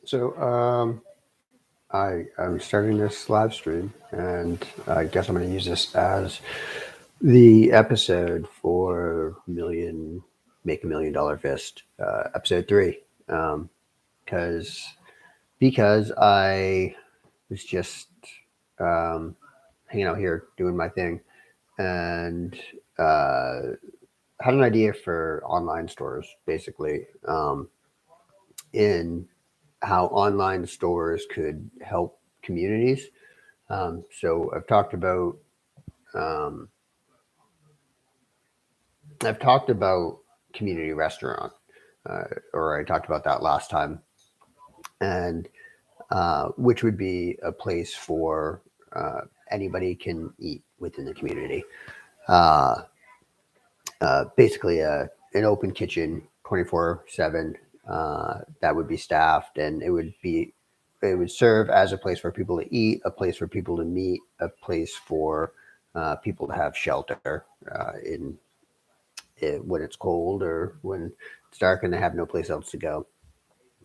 So I'm starting this live stream, and I guess I'm going to use this as the episode for Make $1 Million Fist, episode 3, because because I was just hanging out here doing my thing, and uh, had an idea for online stores, basically, in how online stores could help communities. So um, I've talked about community restaurant, or I talked about that last time, and which would be a place for anybody can eat within the community. Uh, Basically, an open kitchen, 24/7. That would be staffed, and it would serve as a place for people to eat, a place for people to meet, a place for people to have shelter in it, when it's cold or when it's dark and they have no place else to go.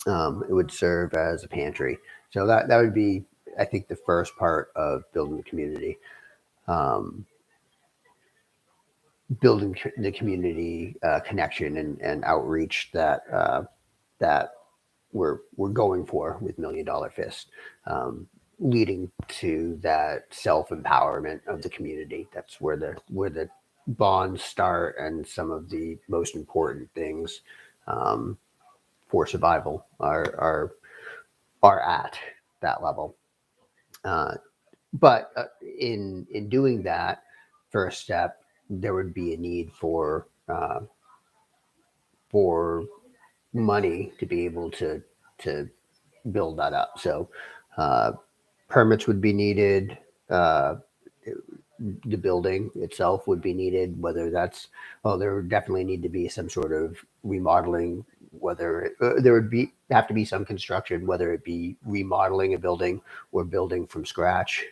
It would serve as a pantry. So that would be, I think, the first part of building the community. Um, Building the community connection and outreach that we're going for with $1 Million Fist, leading to that self empowerment of the community. That's where the bonds start, and some of the most important things um, for survival are at that level. Uh, but in doing that first step, there would be a need for money to be able to build that up. So uh, permits would be needed. Uh, the building itself would be needed. Whether that's there would definitely need to be some sort of remodeling. There would be have to be some construction, whether it be remodeling a building or building from scratch,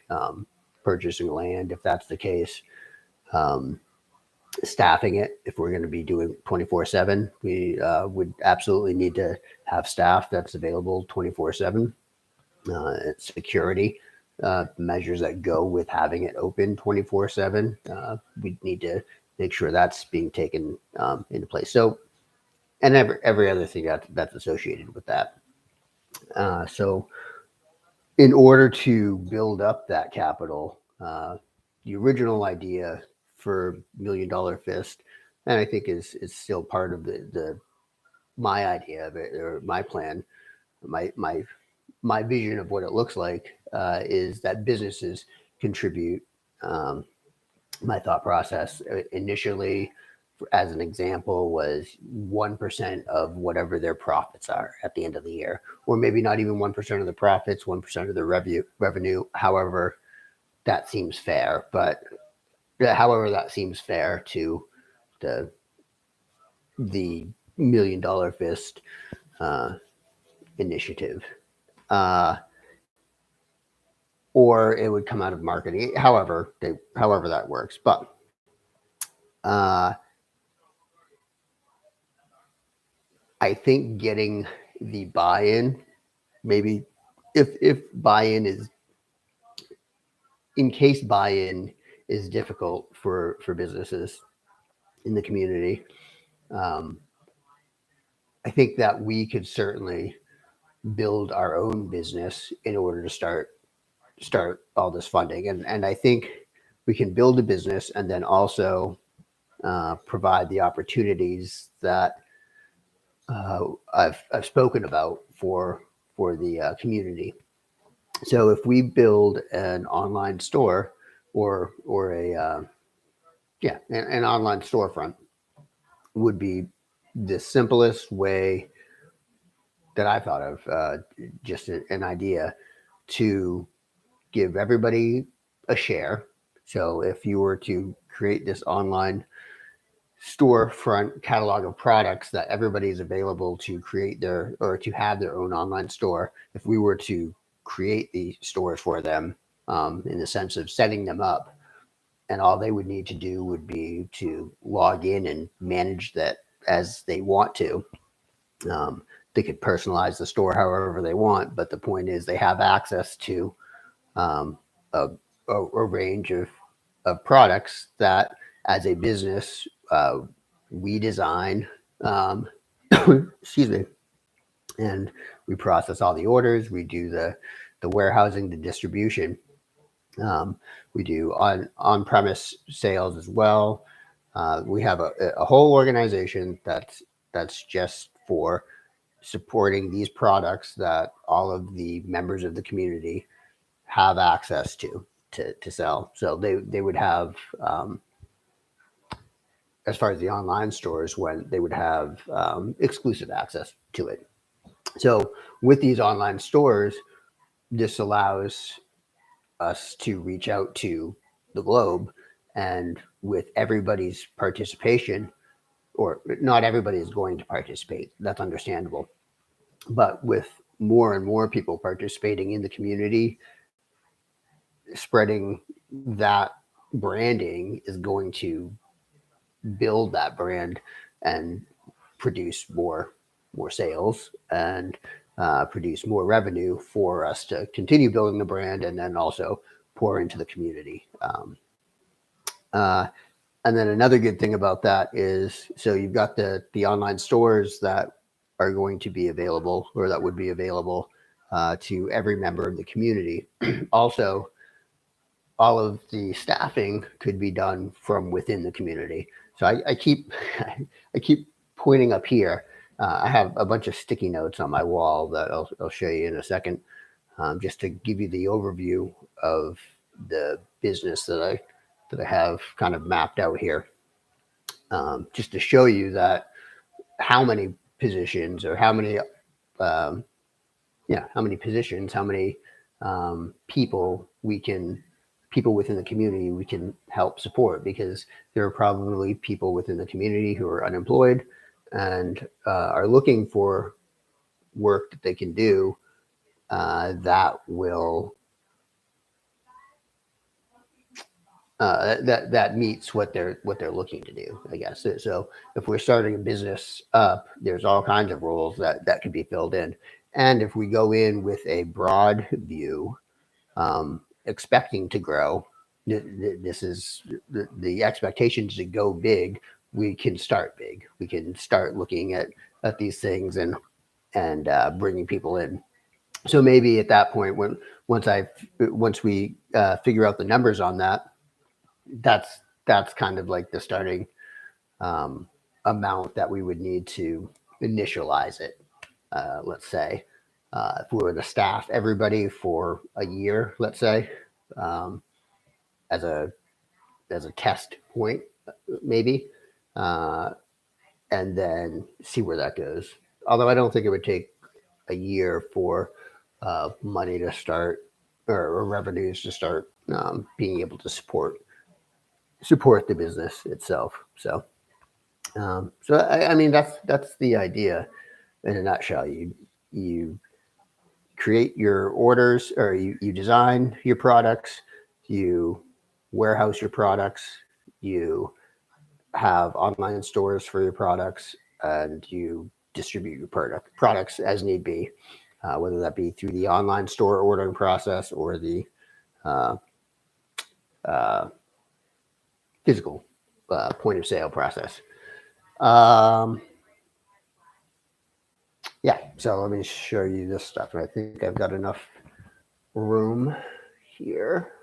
purchasing land if that's the case. Um, Staffing it, if we're going to be doing 24/7, we would absolutely need to have staff that's available 24/7. Security measures that go with having it open 24/7. We need to make sure that's being taken into place. So, and every other thing that's associated with that. So, in order to build up that capital, the original idea for $1 Million Fist, and I think is still part of the my idea of it, or my plan, my my my vision of what it looks like, is that businesses contribute. Um, my thought process initially, as an example, was 1% of whatever their profits are at the end of the year, or maybe not even 1% of the profits, 1% of the revenue. However, that seems fair, but however that seems fair to the the $1 Million Fist uh, initiative. Uh, or it would come out of marketing. However that works. But uh, I think getting the buy-in, maybe if buy-in is in case buy-in is difficult for businesses in the community, um, I think that we could certainly build our own business in order to start all this funding. And I think we can build a business and then also provide the opportunities that I've spoken about for the community. So if we build an online store, or a an online storefront, would be the simplest way that I thought of, just an idea to give everybody a share. So if you were to create this online storefront catalog of products that everybody is available to create their or to have their own online store, if we were to create the stores for them, in the sense of setting them up and all they would need to do would be to log in and manage that as they want to. They could personalize the store however they want, but the point is they have access to um, a, a range of products that, as a business, we design. Um, excuse me, and we process all the orders. We do the warehousing, the distribution. Um, we do on premise sales as well. We have a whole organization that's just for supporting these products that all of the members of the community have access to sell. So they would have, as far as the online stores, when they would have exclusive access to it. So with these online stores, this allows us to reach out to the globe, and with everybody's participation, or not everybody is going to participate, that's understandable, but with more and more people participating in the community, spreading that branding is going to build that brand and produce more sales and produce more revenue for us to continue building the brand, and then also pour into the community. Uh, and then another good thing about that is, so you've got the online stores that are going to be available, or that would be available to every member of the community. Also, all of the staffing could be done from within the community. So I keep I keep pointing up here. I have a bunch of sticky notes on my wall that I'll show you in a second, just to give you the overview of the business that I have kind of mapped out here, just to show you that how many positions, or um, how many positions, how many people people within the community we can help support, because there are probably people within the community who are unemployed and are looking for work that they can do that will that meets what they're looking to do, I guess. So if we're starting a business up, there's all kinds of roles that could be filled in, and if we go in with a broad view, expecting to grow, this is the expectation to go big. We can start big. We can start looking at these things and bringing people in. So maybe at that point, once we figure out the numbers on that, that's kind of like the starting um, amount that we would need to initialize it. Let's say if we were to staff everybody for a year, let's say, um, as a test point, maybe, uh, and then see where that goes. Although I don't think it would take a year for money to start, or revenues to start being able to support the business itself. So I mean that's the idea in a nutshell. You create your orders, or you design your products, you warehouse your products, you have online stores for your products, and you distribute your products as need be, whether that be through the online store ordering process or the uh, uh, physical point of sale process. Um, yeah, so let me show you this stuff. I think I've got enough room here.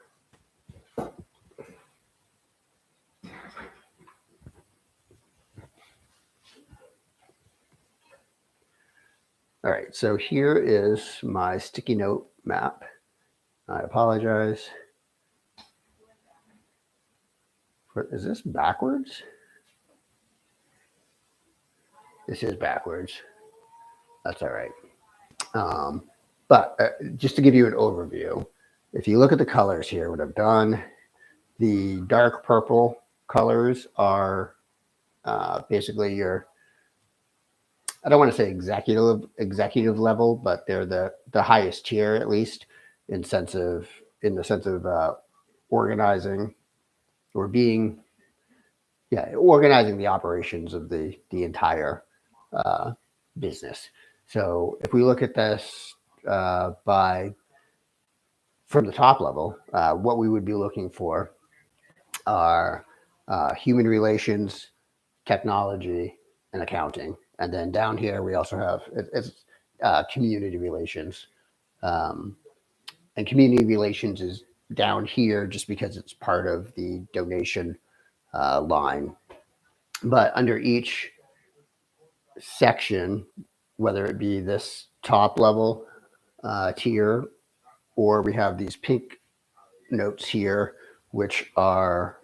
All right, so here is my sticky note map. I apologize. Is this backwards? This is backwards. That's all right. But just to give you an overview, if you look at the colors here, what I've done, the dark purple colors are basically your, I don't want to say executive level, but they're the highest tier, at least in the sense of organizing or being, organizing the operations of the entire uh, business. So if we look at this by from the top level, what we would be looking for are human relations, technology, and accounting. And then down here, we also have it's community relations. Um, and community relations is down here just because it's part of the donation line. But under each section, whether it be this top level tier, or we have these pink notes here, which are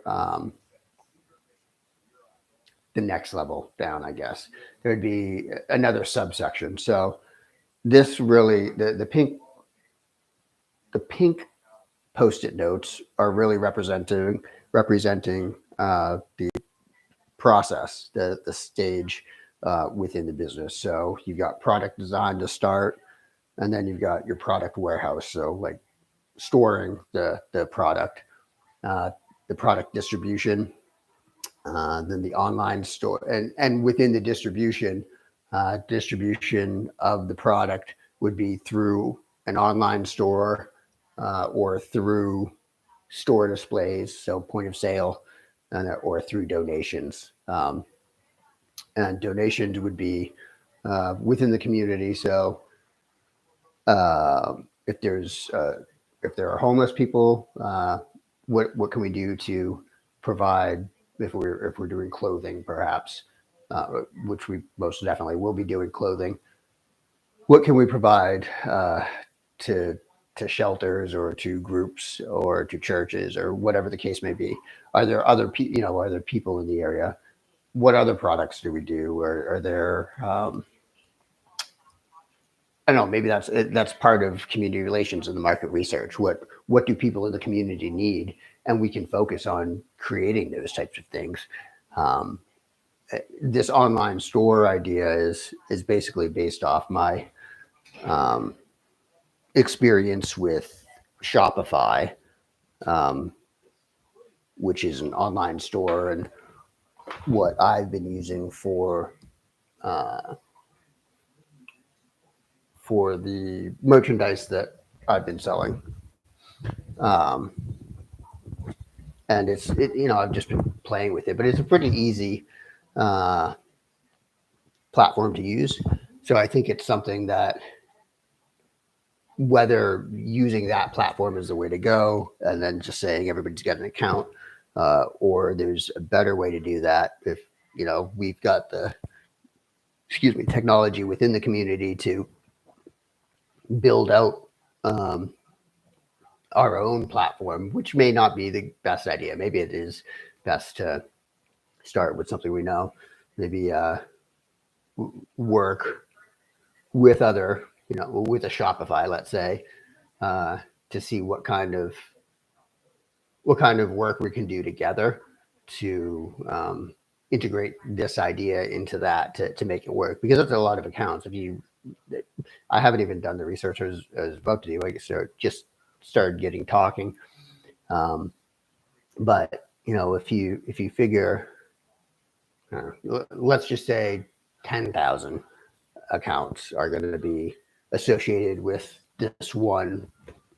the next level down, I guess. There would be another subsection. So this really, the pink post-it notes are really representing the process, the stage within the business. So you've got product design to start, and then you've got your product warehouse. So like storing uh, the product distribution, then the online store, and within the distribution of the product would be through an online store or through store displays, so point of sale, or through donations. And donations would be within the community. So uh, if there's if there are homeless people, what can we do to provide if we're doing clothing, perhaps, which we most definitely will be doing clothing. What can we provide to to shelters or to groups or to churches or whatever the case may be? Are there are there people in the area? What other products do we do? Or are there I don't know. Maybe that's part of community relations and the market research. What do people in the community need, and we can focus on creating those types of things. Um, this online store idea is basically based off my um, experience with Shopify, um, which is an online store, and what I've been using uh, for the merchandise that I've been selling. Um, and I've just been playing with it, but it's a pretty easy uh, platform to use. So I think it's something that whether using that platform is the way to go, and then just saying everybody's got an account, or there's a better way to do that. If we've got the technology within the community to build out um, our own platform, which may not be the best idea. Maybe it is best to start with something we know. Maybe work with other, with a Shopify, let's say, uh, to see what kind of work we can do together to integrate this idea into that to make it work, because that's a lot of accounts. I haven't even done the research I was about to do. I just started getting talking. Um, but if you figure, let's just say 10,000 accounts are going to be associated with this one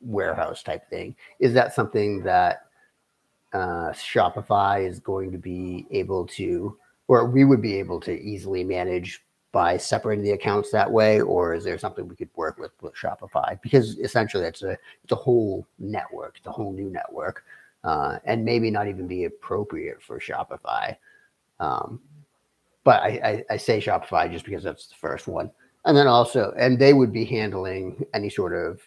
warehouse type thing. Is that something that Shopify is going to be able to, or we would be able to easily manage by separating the accounts that way, or is there something we could work with Shopify? Because essentially, it's a whole network, it's a whole new network, and maybe not even be appropriate for Shopify. Um, but I say Shopify just because that's the first one, and then also, and they would be handling any sort of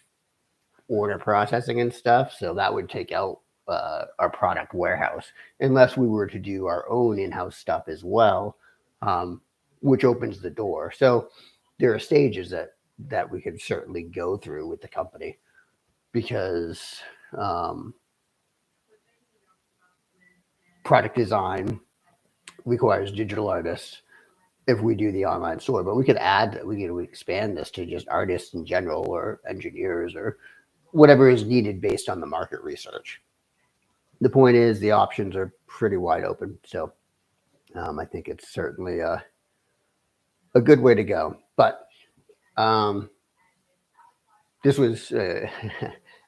order processing and stuff. So that would take out our product warehouse, unless we were to do our own in-house stuff as well, um, which opens the door. So there are stages that we could certainly go through with the company, because um, product design requires digital artists if we do the online store. But we could expand this to just artists in general, or engineers, or whatever is needed based on the market research. the point is the options are pretty wide open. So I think it's certainly a good way to go. But um, this was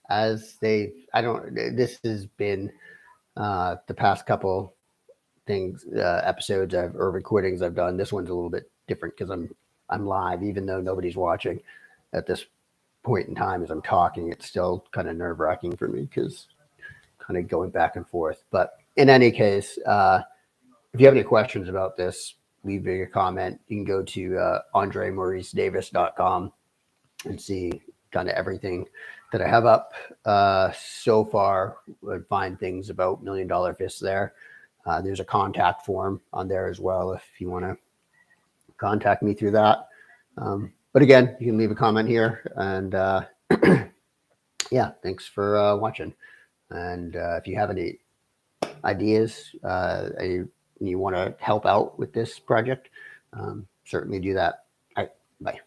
as they I don't this has been the past couple things episodes or recordings I've done. This one's a little bit different because I'm live, even though nobody's watching at this point in time as I'm talking. It's still kind of nerve wracking for me because kind of going back and forth. But in any case, if you have any questions about this, leave me a comment. You can go to AndreMauriceDavis.com and see kind of everything that I have up so far. Would find things about $1 Million Fists there. There's a contact form on there as well if you want to contact me through that. But again, you can leave a comment here. And yeah, thanks for watching. And if you have any ideas, you want to help out with this project, certainly do that. All right, bye.